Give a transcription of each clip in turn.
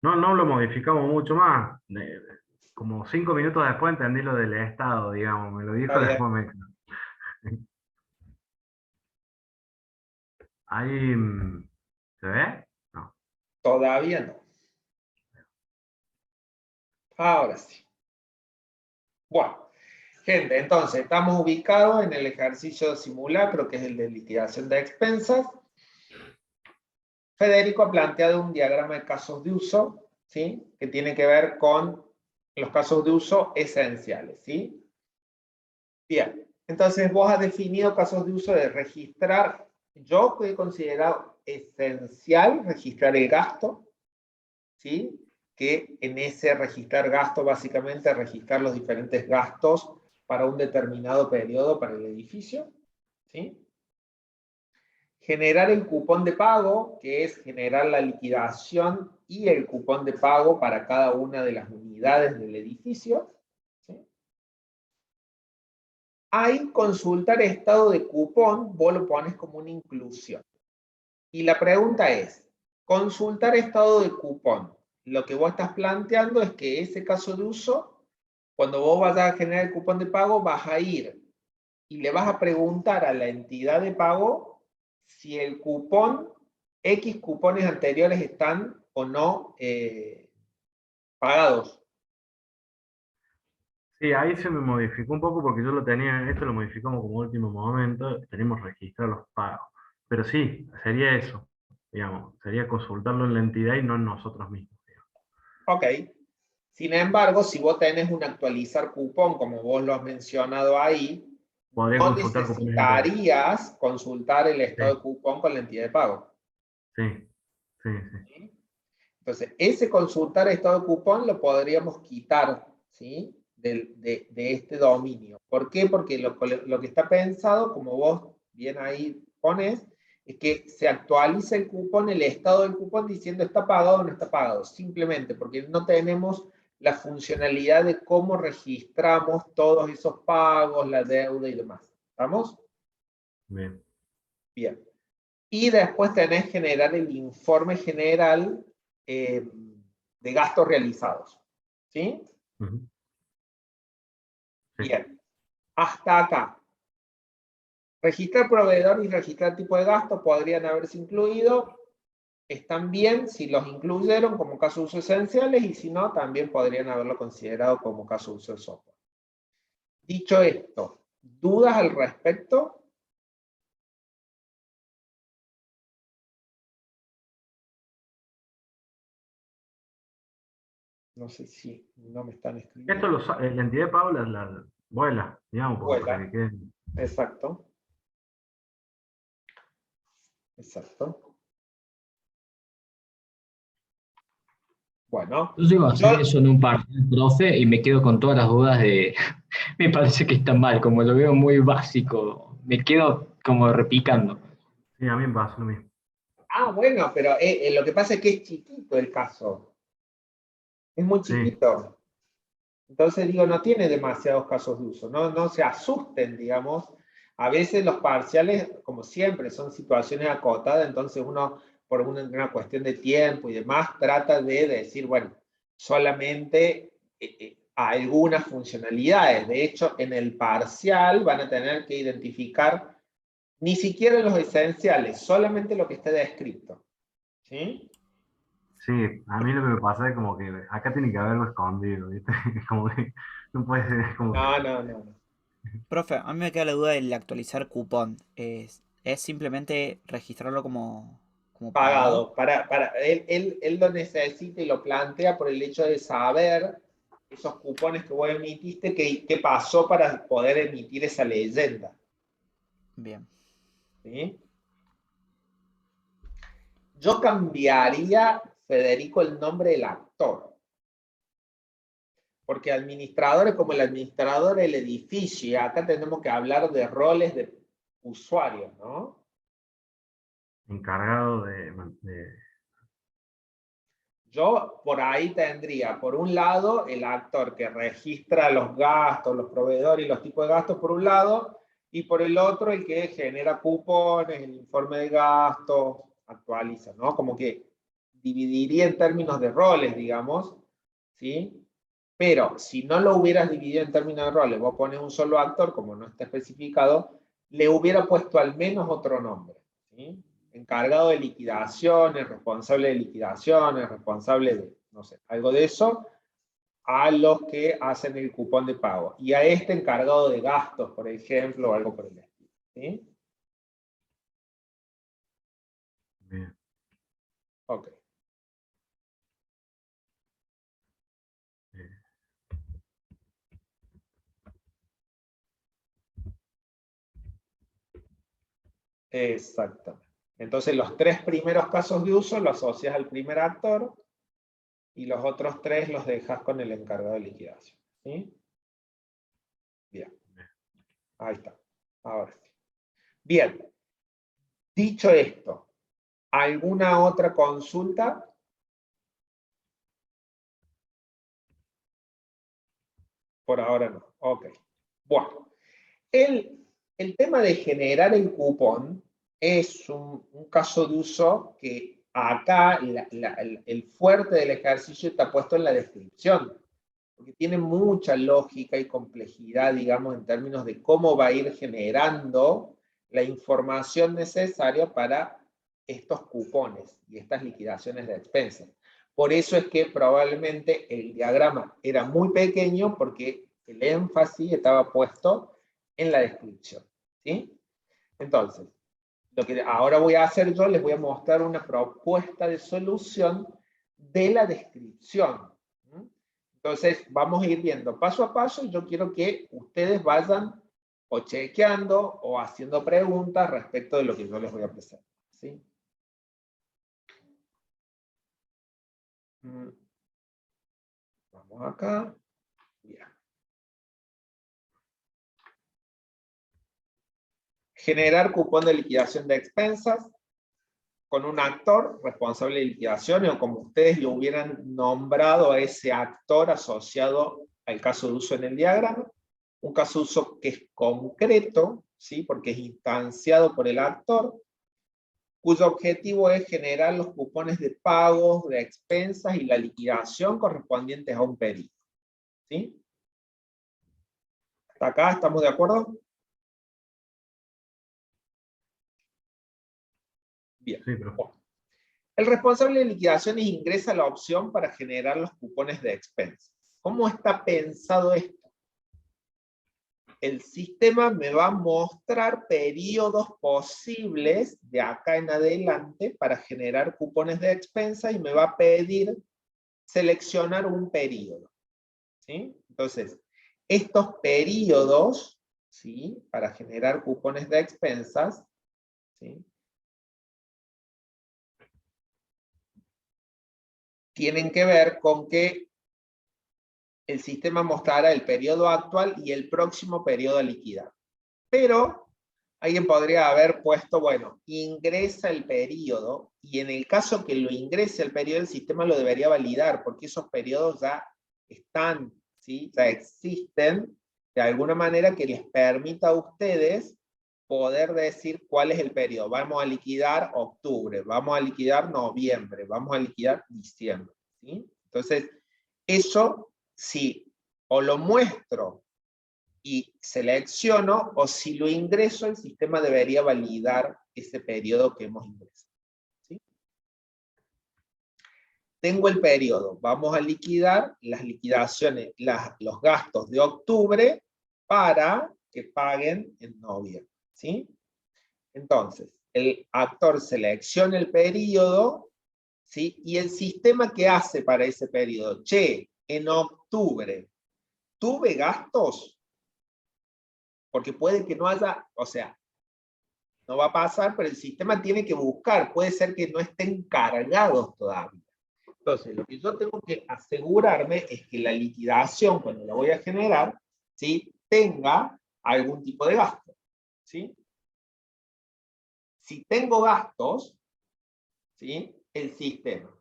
No, no lo modificamos mucho más. Como 5 minutos después entendí lo del Estado, digamos. Me lo Está dijo, bien. después me... Ahí... ¿Se ve? No. Todavía no. Ahora sí. Bueno, gente, entonces estamos ubicados en el ejercicio simulacro, que es el de liquidación de expensas. Federico ha planteado un diagrama de casos de uso, ¿sí? Que tiene que ver con los casos de uso esenciales, ¿sí? Bien, entonces vos has definido casos de uso de registrar. Yo he considerado esencial registrar el gasto, ¿sí? Que en ese registrar gasto, básicamente registrar los diferentes gastos para un determinado periodo para el edificio, ¿sí? Generar el cupón de pago, que es generar la liquidación y el cupón de pago para cada una de las unidades del edificio, ¿sí? Ahí consultar estado de cupón, vos lo pones como una inclusión. Y la pregunta es, consultar estado de cupón. Lo que vos estás planteando es que ese caso de uso, cuando vos vayas a generar el cupón de pago, vas a ir y le vas a preguntar a la entidad de pago si el cupón, X cupones anteriores están o no pagados. Sí, ahí se me modificó un poco porque yo lo tenía, esto lo modificamos como último momento, tenemos registrados los pagos. Pero sí, sería eso, digamos, sería consultarlo en la entidad y no en nosotros mismos, digamos. Ok. Sin embargo, si vos tenés un actualizar cupón, como vos lo has mencionado ahí, Podría no consultar cupones anteriores. necesitarías consultar el estado de Sí, cupón con la entidad de pago. sí, sí, sí. ¿Sí? Entonces, ese consultar estado de cupón lo podríamos quitar, ¿sí? De este dominio. ¿Por qué? Porque lo que está pensado, como vos bien ahí pones, es que se actualiza el cupón, el estado del cupón diciendo está pagado o no está pagado, simplemente porque no tenemos la funcionalidad de cómo registramos todos esos pagos, la deuda y demás. ¿Estamos? Bien. Bien. Y después tenés que generar el informe general de gastos realizados. ¿Sí? Ujú, sí. Bien. Hasta acá. Registrar proveedor y registrar tipo de gasto podrían haberse incluido. Están bien si los incluyeron como casos de uso esenciales y si no, también podrían haberlo considerado como caso de uso de software. Dicho esto, ¿dudas al respecto? No sé si no me están Esto escribiendo. la entidad de pago la vuela, digamos, porque para Vuela. que queden. Exacto. Exacto. Bueno, Yo llego a yo, hacer eso en un parcial, profe, y me quedo con todas las dudas de, me parece que está mal, como lo veo muy básico, me quedo como repicando. Sí, a mí me pasa lo mismo. bueno, pero lo que pasa es que es chiquito el caso, es muy Sí, chiquito. Entonces digo, no tiene demasiados casos de uso, no, no se asusten, digamos. A veces los parciales, como siempre, son situaciones acotadas, entonces uno, por una cuestión de tiempo y demás, trata de decir, bueno, solamente algunas funcionalidades. De hecho, en el parcial van a tener que identificar ni siquiera los esenciales, solamente lo que esté descrito. ¿Sí? sí, a mí lo que me pasa es como que acá tiene que haberlo escondido, ¿viste? Es como que no puede ser, es como que. No, no, no, no. Profe, a mí me queda la duda del actualizar cupón. ¿Es simplemente registrarlo como pagado? Pagado. Él lo necesita y lo plantea por el hecho de saber esos cupones que vos emitiste, qué pasó para poder emitir esa leyenda. Bien. ¿Sí? Yo cambiaría, Federico, el nombre del actor, porque administrador es como el administrador del edificio, y acá tenemos que hablar de roles de usuarios, ¿no? Encargado Yo por ahí tendría, por un lado, el actor que registra los gastos, los proveedores y los tipos de gastos por un lado, y por el otro el que genera cupones, el informe de gastos, actualiza, ¿no? Como que dividiría en términos de roles, digamos, ¿sí? Pero si no lo hubieras dividido en términos de roles, vos pones un solo actor, como no está especificado, le hubiera puesto al menos otro nombre, ¿sí? Encargado de liquidaciones, responsable de liquidaciones, responsable de, no sé, algo de eso, a los que hacen el cupón de pago. Y a este encargado de gastos, por ejemplo, o algo por el estilo, ¿sí? Bien. Ok. Exactamente. Entonces los 3 primeros casos de uso los asocias al primer actor y los otros 3 los dejas con el encargado de liquidación. ¿Sí? Bien. Ahí está. Ahora sí. Bien. Dicho esto, ¿alguna otra consulta? Por ahora no. Ok. Bueno. El tema de generar el cupón es un caso de uso que acá el fuerte del ejercicio está puesto en la descripción, porque tiene mucha lógica y complejidad, digamos, en términos de cómo va a ir generando la información necesaria para estos cupones y estas liquidaciones de expensas. Por eso es que probablemente el diagrama era muy pequeño, porque el énfasis estaba puesto en la descripción, ¿sí? Entonces, lo que ahora voy a hacer yo, les voy a mostrar una propuesta de solución de la descripción. Entonces, vamos a ir viendo paso a paso, y yo quiero que ustedes vayan o chequeando o haciendo preguntas respecto de lo que yo les voy a presentar, ¿sí? Vamos acá. Bien. Generar cupón de liquidación de expensas con un actor responsable de liquidaciones, o como ustedes lo hubieran nombrado a ese actor asociado al caso de uso en el diagrama. Un caso de uso que es concreto, ¿sí? Porque es instanciado por el actor, cuyo objetivo es generar los cupones de pagos, de expensas y la liquidación correspondientes a un periodo, ¿sí? ¿Hasta acá estamos de acuerdo? Bien. Sí, pero El responsable de liquidaciones ingresa la opción para generar los cupones de expensas. ¿Cómo está pensado esto? El sistema me va a mostrar periodos posibles de acá en adelante para generar cupones de expensa, y me va a pedir seleccionar un periodo, ¿sí? Entonces, estos periodos, ¿sí?, para generar cupones de expensas, ¿sí?, tienen que ver con que el sistema mostrará el periodo actual y el próximo periodo a liquidar. Pero alguien podría haber puesto, bueno, ingresa el periodo, y en el caso que lo ingrese el periodo, el sistema lo debería validar, porque esos periodos ya están, ¿sí?, ya existen, de alguna manera que les permita a ustedes poder decir cuál es el periodo. Vamos a liquidar octubre, vamos a liquidar noviembre, vamos a liquidar diciembre, ¿sí? Entonces, eso sí, o lo muestro y selecciono, o si lo ingreso, el sistema debería validar ese periodo que hemos ingresado, ¿sí? Tengo el periodo, vamos a liquidar las liquidaciones, los gastos de octubre para que paguen en noviembre, ¿sí? Entonces, el actor selecciona el periodo, ¿sí? Y el sistema, ¿qué hace para ese periodo? Che, en octubre, ¿tuve gastos? Porque puede que no haya, o sea, no va a pasar, pero el sistema tiene que buscar, puede ser que no estén cargados todavía. Entonces, lo que yo tengo que asegurarme es que la liquidación, cuando la voy a generar, ¿sí?, tenga algún tipo de gasto, ¿sí? Si tengo gastos, ¿sí?, el sistema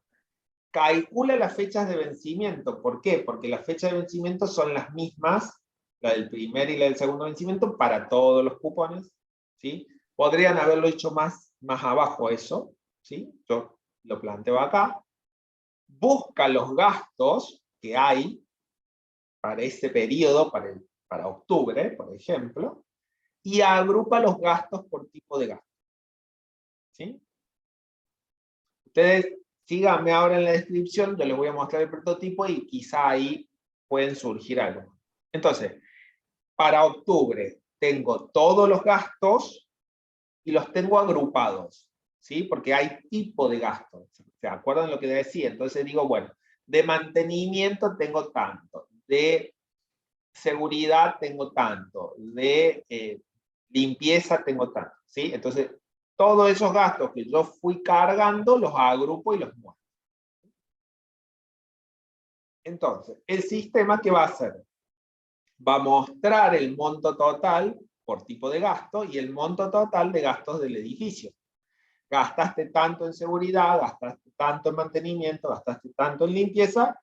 calcula las fechas de vencimiento. ¿Por qué? Porque las fechas de vencimiento son las mismas, la del primer y la del segundo vencimiento, para todos los cupones, ¿sí? Podrían haberlo hecho más abajo eso, ¿sí? Yo lo planteo acá, busca los gastos que hay para ese periodo, para octubre, por ejemplo, y agrupa los gastos por tipo de gasto. ¿Sí? Ustedes síganme ahora en la descripción, yo les voy a mostrar el prototipo y quizá ahí pueden surgir algo. Entonces, para octubre tengo todos los gastos y los tengo agrupados, ¿sí? Porque hay tipo de gastos. ¿Se acuerdan lo que decía? Entonces digo, bueno, de mantenimiento tengo tanto, de seguridad tengo tanto, de limpieza tengo tanto, ¿sí? Entonces, todos esos gastos que yo fui cargando, los agrupo y los muestro. Entonces, el sistema, ¿qué va a hacer? Va a mostrar el monto total por tipo de gasto y el monto total de gastos del edificio. Gastaste tanto en seguridad, gastaste tanto en mantenimiento, gastaste tanto en limpieza.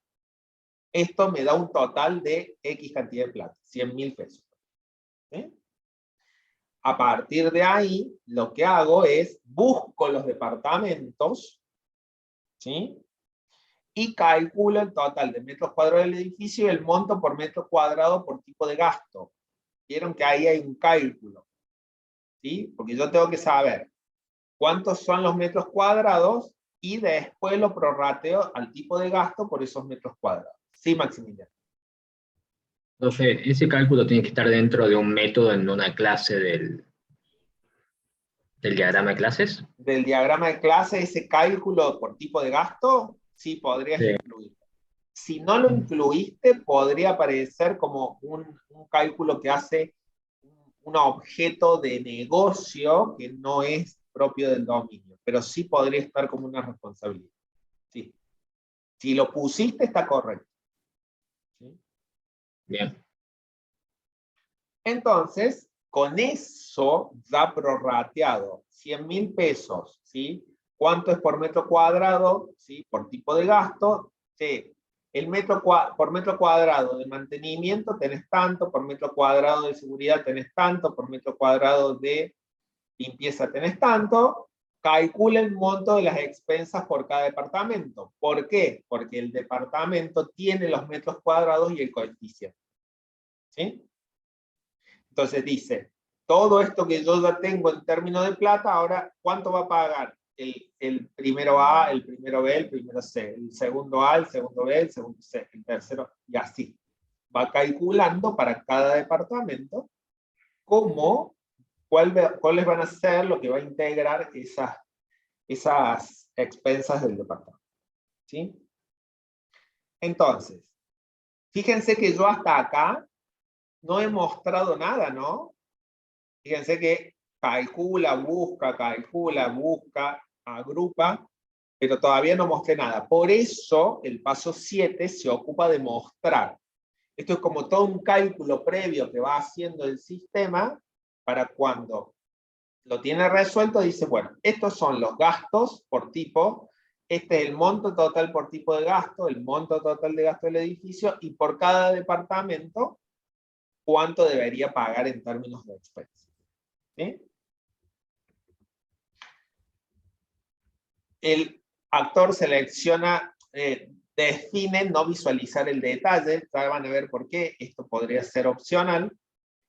Esto me da un total de X cantidad de plata, 100.000 pesos. ¿Sí? A partir de ahí, lo que hago es, busco los departamentos, ¿sí? Y calculo el total de metros cuadrados del edificio y el monto por metro cuadrado por tipo de gasto. Vieron que ahí hay un cálculo, ¿sí? Porque yo tengo que saber cuántos son los metros cuadrados y después lo prorrateo al tipo de gasto por esos metros cuadrados. Sí, Maximiliano. Entonces, ese cálculo tiene que estar dentro de un método en una clase del diagrama de clases. Del diagrama de clase, ese cálculo por tipo de gasto, sí podrías incluirlo. Si no lo incluiste, podría aparecer como un cálculo que hace un objeto de negocio que no es propio del dominio, pero sí podría estar como una responsabilidad. Sí. Si lo pusiste, está correcto. ¿Sí? Bien. Entonces, con eso ya prorrateado 100.000 pesos, ¿sí? ¿Cuánto es por metro cuadrado? ¿Sí? Por tipo de gasto, sí. Por metro cuadrado de mantenimiento tenés tanto, por metro cuadrado de seguridad tenés tanto, por metro cuadrado de limpieza tenés tanto. Calcula el monto de las expensas por cada departamento. ¿Por qué? Porque el departamento tiene los metros cuadrados y el coeficiente. ¿Sí? Entonces dice, todo esto que yo ya tengo en términos de plata, ahora, ¿cuánto va a pagar? El primero A, el primero B, el primero C, el segundo A, el segundo B, el segundo C, el tercero, y así. Va calculando para cada departamento cuáles van a ser lo que va a integrar esas expensas del departamento. ¿Sí? Entonces, fíjense que yo hasta acá no he mostrado nada, ¿no? Fíjense que calcula, busca, agrupa, pero todavía no mostré nada. Por eso el paso 7 se ocupa de mostrar. Esto es como todo un cálculo previo que va haciendo el sistema para cuando lo tiene resuelto, dice, bueno, estos son los gastos por tipo, este es el monto total por tipo de gasto, el monto total de gasto del edificio, y por cada departamento, cuánto debería pagar en términos de expensas. ¿Sí? El actor selecciona, define no visualizar el detalle, ya van a ver por qué, esto podría ser opcional,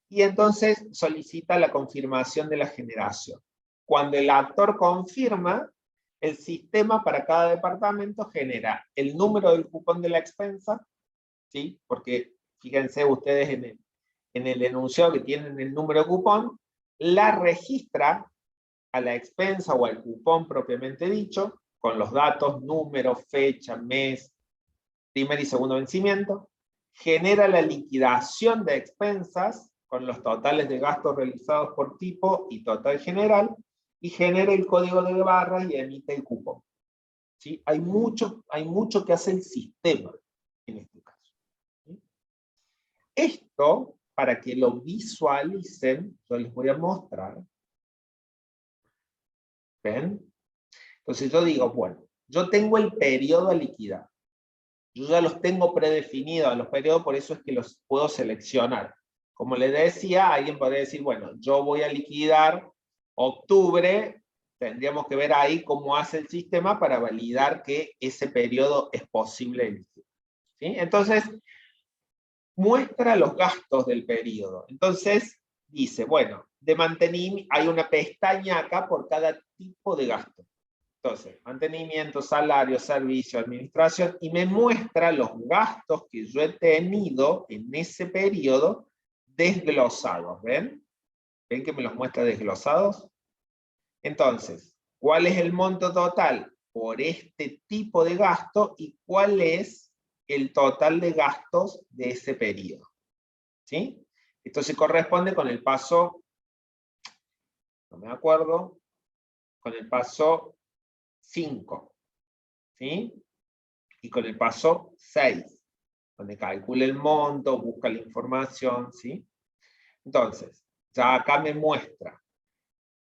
y entonces solicita la confirmación de la generación. Cuando el actor confirma, el sistema para cada departamento genera el número del cupón de la expensa, ¿sí? Porque fíjense ustedes en el enunciado que tienen el número de cupón, la registra a la expensa o al cupón propiamente dicho, con los datos, número, fecha, mes, primer y segundo vencimiento, genera la liquidación de expensas con los totales de gastos realizados por tipo y total general, y genera el código de barras y emite el cupón. ¿Sí? Hay mucho que hace el sistema en este caso. ¿Sí? Esto, para que lo visualicen, yo les voy a mostrar. ¿Ven? Entonces yo digo, bueno, yo tengo el periodo a liquidar. Yo ya los tengo predefinidos a los periodos, por eso es que los puedo seleccionar. Como les decía, alguien podría decir, bueno, yo voy a liquidar octubre tendríamos que ver ahí cómo hace el sistema para validar que ese periodo es posible elegir. ¿Sí? Entonces, muestra los gastos del periodo. Entonces, dice, bueno, de mantenimiento, hay una pestaña acá por cada tipo de gasto. Entonces, mantenimiento, salario, servicio, administración, y me muestra los gastos que yo he tenido en ese periodo desglosados, ¿ven? ¿Ven que me los muestra desglosados? Entonces, ¿cuál es el monto total por este tipo de gasto y cuál es el total de gastos de ese periodo? ¿Sí? Esto se corresponde con el paso, no me acuerdo, con el paso 5, ¿sí? Y con el paso 6, donde calcula el monto, busca la información, ¿sí? Entonces, ya acá me muestra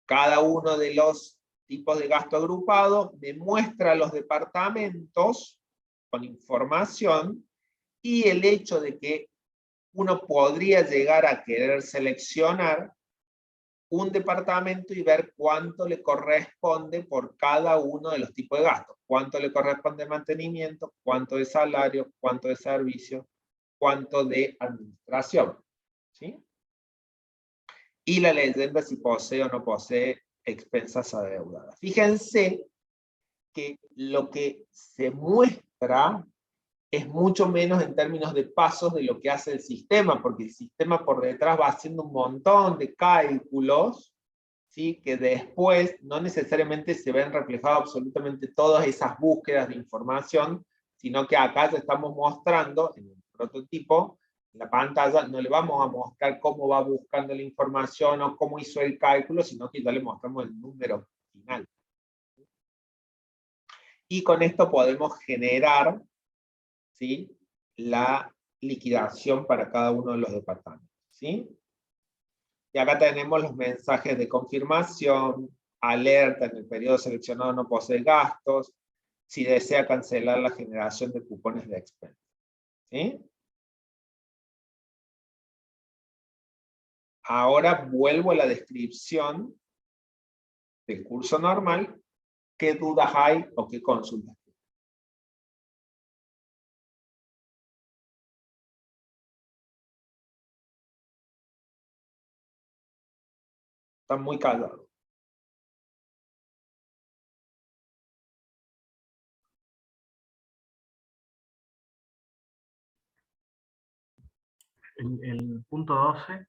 cada uno de los tipos de gasto agrupado, me muestra los departamentos con información y el hecho de que uno podría llegar a querer seleccionar un departamento y ver cuánto le corresponde por cada uno de los tipos de gastos. Cuánto le corresponde de mantenimiento, cuánto de salario, cuánto de servicio, cuánto de administración. ¿Sí? Y la leyenda si posee o no posee expensas adeudadas. Fíjense que lo que se muestra es mucho menos en términos de pasos de lo que hace el sistema, porque el sistema por detrás va haciendo un montón de cálculos, ¿sí? Que después no necesariamente se ven reflejadas absolutamente todas esas búsquedas de información, sino que acá ya estamos mostrando en el prototipo, en la pantalla, no le vamos a mostrar cómo va buscando la información o cómo hizo el cálculo, sino que ya le mostramos el número final. Y con esto podemos generar, ¿sí? La liquidación para cada uno de los departamentos, ¿sí? Y acá tenemos los mensajes de confirmación, alerta en el periodo seleccionado no posee gastos, si desea cancelar la generación de cupones de expensa, ¿sí? Ahora vuelvo a la descripción del curso normal. ¿Qué dudas hay o qué consultas? Están muy callados. El punto 12.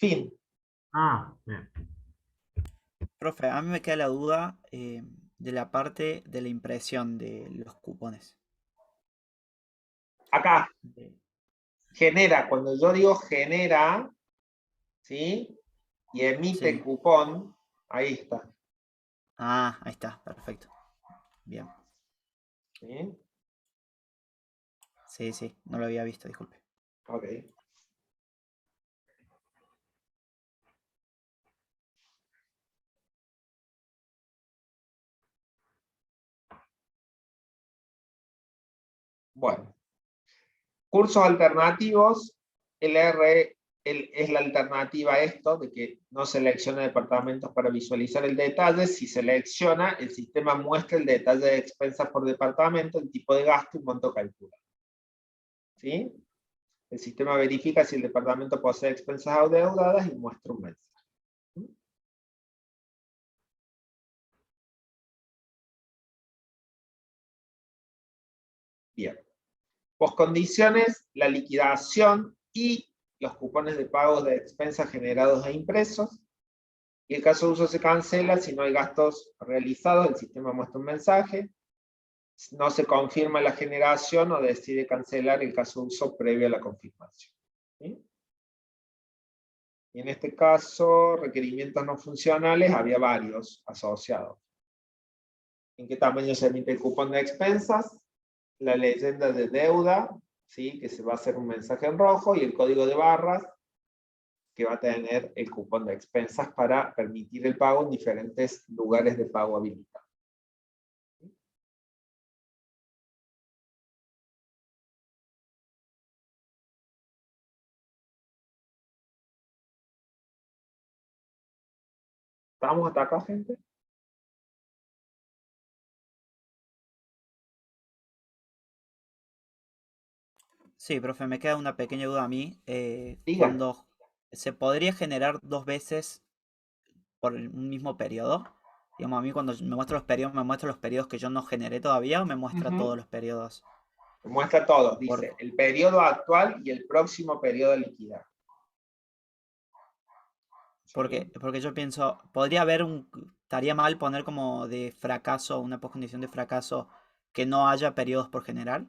Fin. Ah, bien. Profe, a mí me queda la duda de la parte de la impresión de los cupones. Acá, genera, cuando yo digo genera, ¿sí? Y emite el Sí. cupón, ahí está. Ah, ahí está, perfecto. Bien. ¿Sí? Sí, sí, no lo había visto, disculpe. Ok. Bueno, cursos alternativos, es la alternativa a esto, de que no selecciona departamentos para visualizar el detalle. Si selecciona, el sistema muestra el detalle de expensas por departamento, el tipo de gasto y monto calculado. ¿Sí? El sistema verifica si el departamento posee expensas adeudadas y muestra un mensaje. Bien. Poscondiciones, la liquidación y los cupones de pagos de expensas generados e impresos. Y el caso de uso se cancela si no hay gastos realizados, el sistema muestra un mensaje. No se confirma la generación o decide cancelar el caso de uso previo a la confirmación. ¿Sí? Y en este caso, requerimientos no funcionales, había varios asociados. ¿En qué tamaño se emite el cupón de expensas? La leyenda de deuda, ¿sí? Que se va a hacer un mensaje en rojo, y el código de barras, que va a tener el cupón de expensas para permitir el pago en diferentes lugares de pago habilitados. ¿Estamos hasta acá, gente? Sí, profe, me queda una pequeña duda a mí. Diga. Cuando se podría generar dos veces por un mismo periodo. Digamos, a mí cuando me muestra los periodos, ¿me muestra los periodos que yo no generé todavía o me muestra todos los periodos? Muestra todos, Por- dice, el periodo actual y el próximo periodo de liquidar. porque yo pienso, podría haber estaría mal poner como de fracaso, una postcondición de fracaso, que no haya periodos por generar.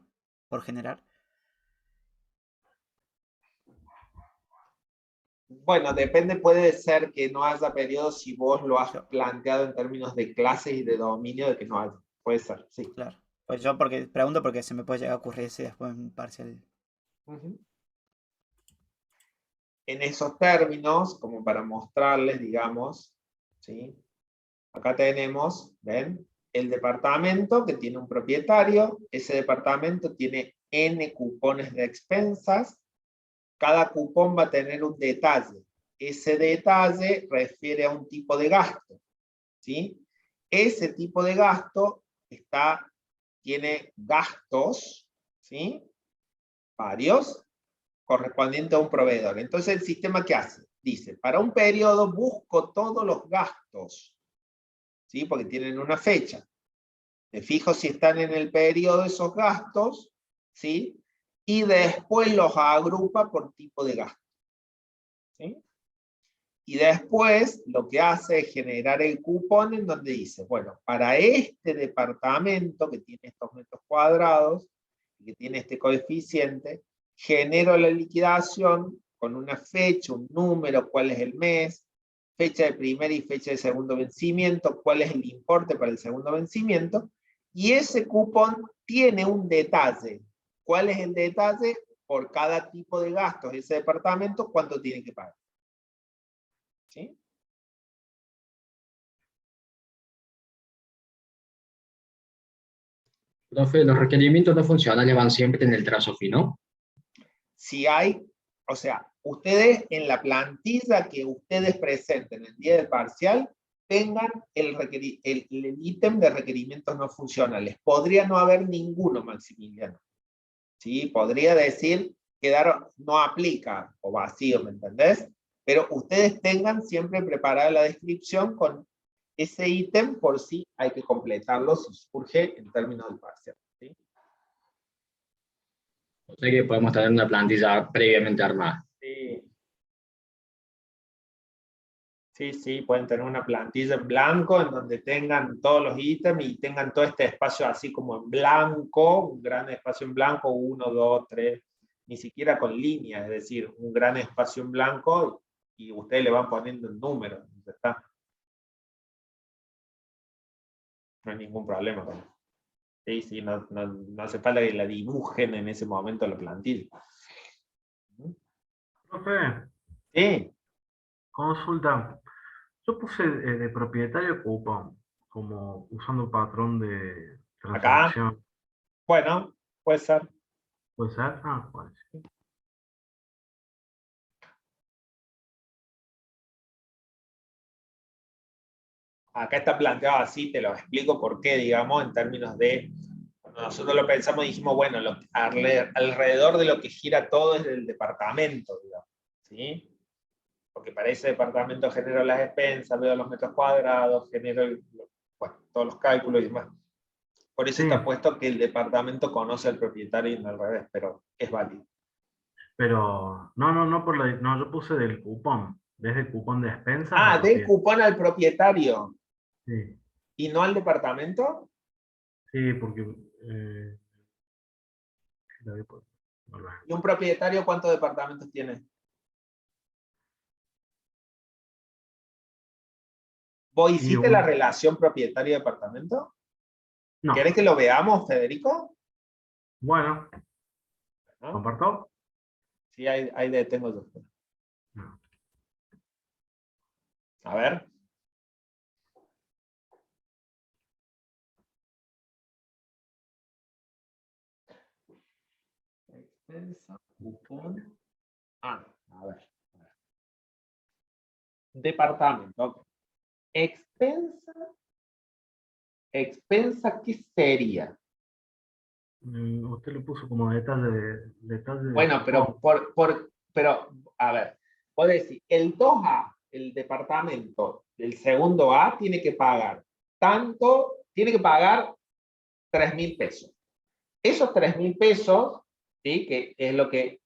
Bueno, depende, puede ser que no haya periodos si vos lo has Yo- planteado en términos de clases y de dominio de que no haya. Puede ser, sí. claro. Pues yo porque pregunto porque se me puede llegar a ocurrir ese después en parcial. Ujú. En esos términos, como para mostrarles, digamos, ¿sí? Acá tenemos, ¿ven? El departamento que tiene un propietario, ese departamento tiene N cupones de expensas, cada cupón va a tener un detalle. Ese detalle refiere a un tipo de gasto, ¿sí? Ese tipo de gasto tiene gastos, ¿sí? Varios, correspondiente a un proveedor. Entonces, ¿el sistema qué hace? Dice, para un periodo busco todos los gastos, ¿sí? Porque tienen una fecha. Me fijo si están en el periodo esos gastos, ¿sí? Y después los agrupa por tipo de gasto, ¿sí? Y después lo que hace es generar el cupón en donde dice, bueno, para este departamento que tiene estos metros cuadrados, que tiene este coeficiente, genero la liquidación con una fecha, un número, cuál es el mes, fecha de primer y fecha de segundo vencimiento, cuál es el importe para el segundo vencimiento, y ese cupón tiene un detalle. ¿Cuál es el detalle? Por cada tipo de gastos de ese departamento, ¿cuánto tiene que pagar? ¿Sí? Profe, los requerimientos no funcionales van siempre en el trazo fino. Si hay, o sea, ustedes en la plantilla que ustedes presenten el día del parcial, tengan el ítem de requerimientos no funcionales. Podría no haber ninguno, Maximiliano. ¿Sí? Podría decir, no aplica o vacío, ¿me entendés? Pero ustedes tengan siempre preparada la descripción con ese ítem por si hay que completarlo si surge en términos del parcial. ¿Sí? O sea que podemos tener una plantilla previamente armada. Sí. Sí, sí, pueden tener una plantilla en blanco en donde tengan todos los ítems y tengan todo este espacio así como en blanco, un gran espacio en blanco, 1, 2, 3, ni siquiera con línea, es decir, un gran espacio en blanco y ustedes le van poniendo el número. Ya está. No hay ningún problema con eso. Sí, sí, no hace falta que la dibujen en ese momento la plantilla. Profe, Sí, consulta. Yo puse de propietario cupón, como usando el patrón de acá, transacción. bueno, puede ser. ¿Puede ser? Ah, pues. Acá está planteado así, te lo explico por qué, digamos, en términos de, cuando nosotros lo pensamos dijimos, bueno, alrededor de lo que gira todo es el departamento, digamos, ¿sí? Porque para ese departamento genero las expensas, veo los metros cuadrados, genero bueno, todos los cálculos y demás. Por eso Sí, está puesto que el departamento conoce al propietario y no al revés, pero es válido. pero no no, yo puse del cupón, desde el cupón de expensas a Ah, del propiedad. cupón al propietario Sí, y no al departamento. sí, porque eh, lo había puesto. Bueno, ¿Y un propietario cuántos departamentos tiene? ¿Vos y hiciste la un, relación propietario-departamento? ¿Querés no, que lo veamos, Federico? bueno, ¿No? ¿comparto? Sí, ahí tengo yo. No. A ver. Expensa, cupón. Ah, a ver. Departamento. Ok. Expensa, expensa, ¿qué sería? Usted lo puso como detalle de Bueno, pero, cupón. pero, a ver, vos decís, el 2A, el departamento del segundo A, tiene que pagar tanto, tiene que pagar 3.000 pesos. Esos 3.000 pesos, ¿sí? Que es lo que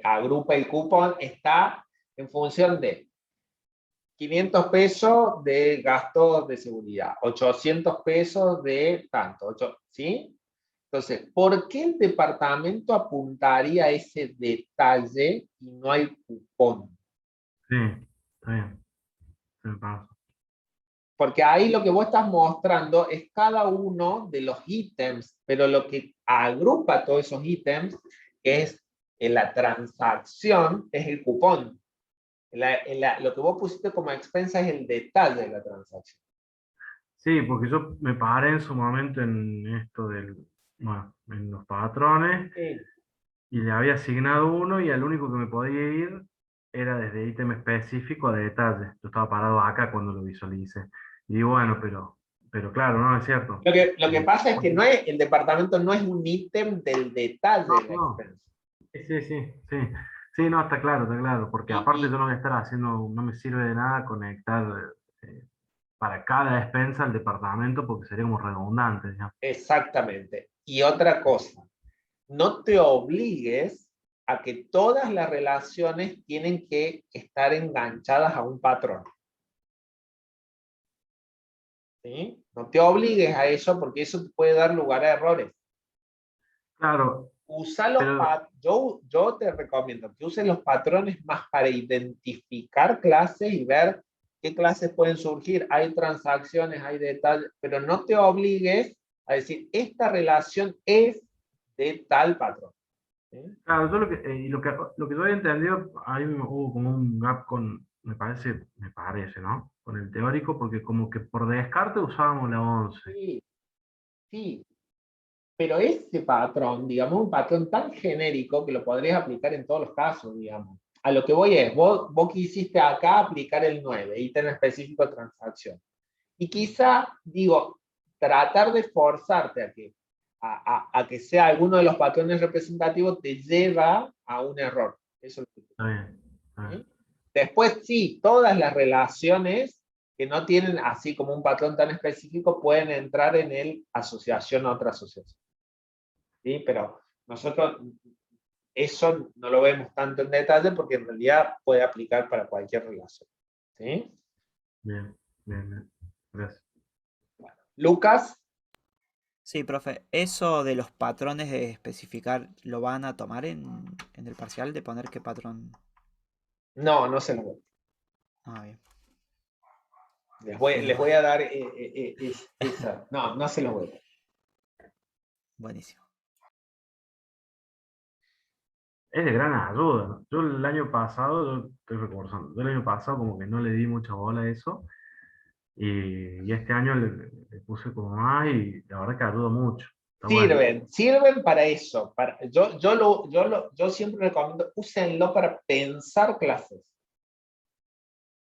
agrupa el cupón, está en función de 500 pesos de gastos de seguridad, 800 pesos de tanto, ¿sí? Entonces, ¿por qué el departamento apuntaría a ese detalle y no al cupón? Sí, está bien. Se me pasó. Porque ahí lo que vos estás mostrando es cada uno de los ítems, pero lo que agrupa todos esos ítems es en la transacción, es el cupón. Lo que vos pusiste como expensa es el detalle de la transacción. Sí, porque yo me paré en su momento en esto bueno, en los patrones Sí. y le había asignado uno y al único que me podía ir era desde ítem específico a detalle. Yo estaba parado acá cuando lo visualicé. Y digo, bueno, pero claro, no, es cierto. Lo que pasa es que no es, el departamento no es un ítem del detalle No, de la no. expensa. Sí, sí, sí, sí. Sí, no, está claro, porque aparte yo no voy a estar haciendo, no me sirve de nada conectar eh, para cada despensa al departamento porque sería como redundante, ya. Exactamente. Y otra cosa, no te obligues a que todas las relaciones tienen que estar enganchadas a un patrón. ¿Sí? No te obligues a eso porque eso te puede dar lugar a errores. Claro, Usa pero yo te recomiendo que uses los patrones más para identificar clases y ver qué clases pueden surgir. Hay transacciones, hay detalles, pero no te obligues a decir, esta relación es de tal patrón. ¿Sí? claro, yo lo que yo había entendido, ahí hubo como un gap me parece, ¿no? Con el teórico, porque como que por descarte usábamos la 11. Sí, sí, pero ese patrón, digamos, un patrón tan genérico que lo podrías aplicar en todos los casos, digamos. A lo que voy es, vos quisiste acá aplicar el 9, ítem específico de transacción. Y quizá, digo, tratar de forzarte a que sea alguno de los patrones representativos te lleva a un error. Eso es lo que Está bien, está bien. ¿sí? Después, sí, todas las relaciones que no tienen así como un patrón tan específico pueden entrar en el asociación a otra asociación. ¿Sí? Pero nosotros eso no lo vemos tanto en detalle porque en realidad puede aplicar para cualquier relación. ¿Sí? Bien, bien, bien. Gracias. Lucas, Sí, profe, eso de los patrones de especificar, ¿lo van a tomar en el parcial de poner qué patrón? no se lo voy. Ah, bien. Les Menos voy mal. a dar esa. No se lo voy. Buenísimo. Es de gran ayuda, ¿no? Yo el año pasado, yo estoy recordando, yo el año pasado como que no le di mucha bola a eso y este año le puse como más y la verdad que ayuda mucho. Está bueno. Sirven para eso. Yo siempre recomiendo, úsenlo para pensar clases.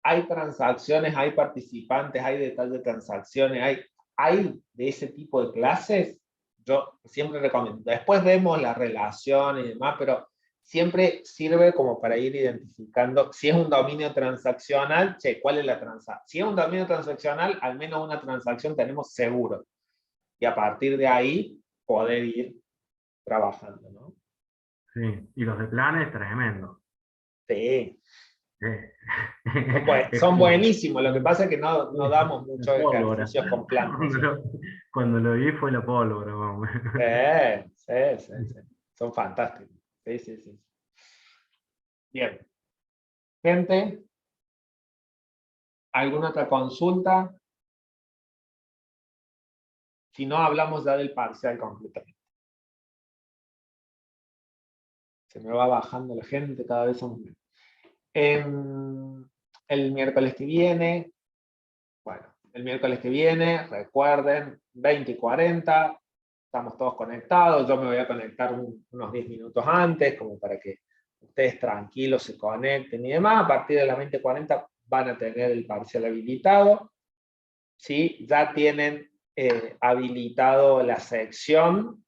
Hay transacciones, hay participantes, hay detalles de transacciones, hay de ese tipo de clases. Yo siempre recomiendo. Después vemos las relaciones y demás, pero siempre sirve como para ir identificando si es un dominio transaccional, ¿cuál es la transacción? Si es un dominio transaccional, al menos una transacción tenemos seguro. Y a partir de ahí poder ir trabajando, ¿no? Sí, y los de planes, tremendo. Sí, Sí. Es son como buenísimos. Lo que pasa es que no damos la muchos pólvora. ejercicios con planos. Cuando cuando lo vi fue la pólvora, vamos. Sí. Son fantásticos. Sí. Bien. Gente, ¿alguna otra consulta? Si no, hablamos ya del parcial completamente. Se me va bajando la gente, cada vez somos menos. El miércoles que viene, bueno, el miércoles que viene, recuerden, 20 y 40, estamos todos conectados, yo me voy a conectar unos 10 minutos antes, como para que ustedes tranquilos se conecten y demás. A partir de las 20:40 van a tener el parcial habilitado, ¿sí? Ya tienen habilitado la sección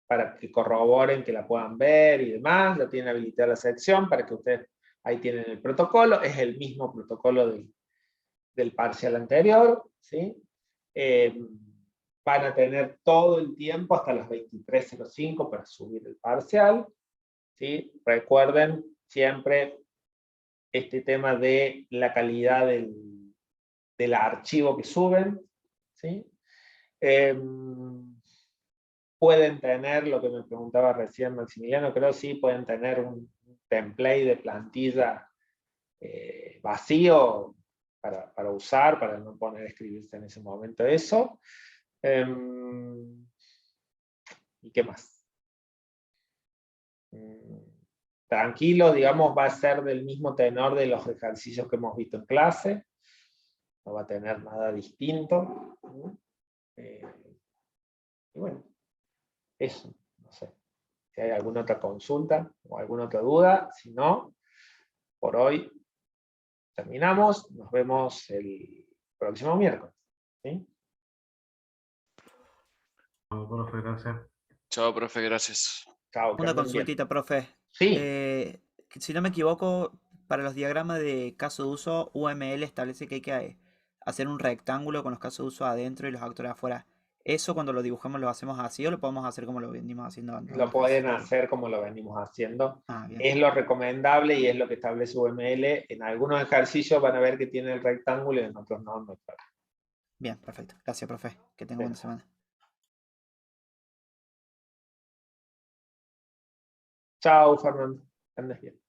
para que corroboren que la puedan ver y demás, ya tienen habilitada la sección para que ustedes, ahí tienen el protocolo, es el mismo protocolo del parcial anterior, ¿sí? Van a tener todo el tiempo hasta las 23:05 para subir el parcial, ¿sí? Recuerden siempre este tema de la calidad del archivo que suben, ¿sí? Pueden tener, lo que me preguntaba recién Maximiliano, creo sí, pueden tener un template de plantilla vacío para usar, para no poner a escribirse en ese momento eso. ¿Y qué más? Tranquilo, digamos, va a ser del mismo tenor de los ejercicios que hemos visto en clase. No va a tener nada distinto. Y bueno, eso, no sé. Si hay alguna otra consulta o alguna otra duda, si no, por hoy terminamos. Nos vemos el próximo miércoles. ¿Sí? No, profe, gracias. Chao, profe, gracias. Chao, que Una anden bien. consultita, profe. Sí, Si no me equivoco, para los diagramas de caso de uso, UML establece que hay que hacer un rectángulo con los casos de uso adentro y los actores afuera. ¿Eso cuando lo dibujamos lo hacemos así o lo podemos hacer como lo venimos haciendo en lo los pueden ejercicios? hacer como lo venimos haciendo. Ah, bien. Es lo recomendable y es lo que establece UML. En algunos ejercicios van a ver que tiene el rectángulo y en otros no. No está. Bien, perfecto. Gracias, profe. Que tenga Bien. buena semana. Chao, Fernando. Que andes bien.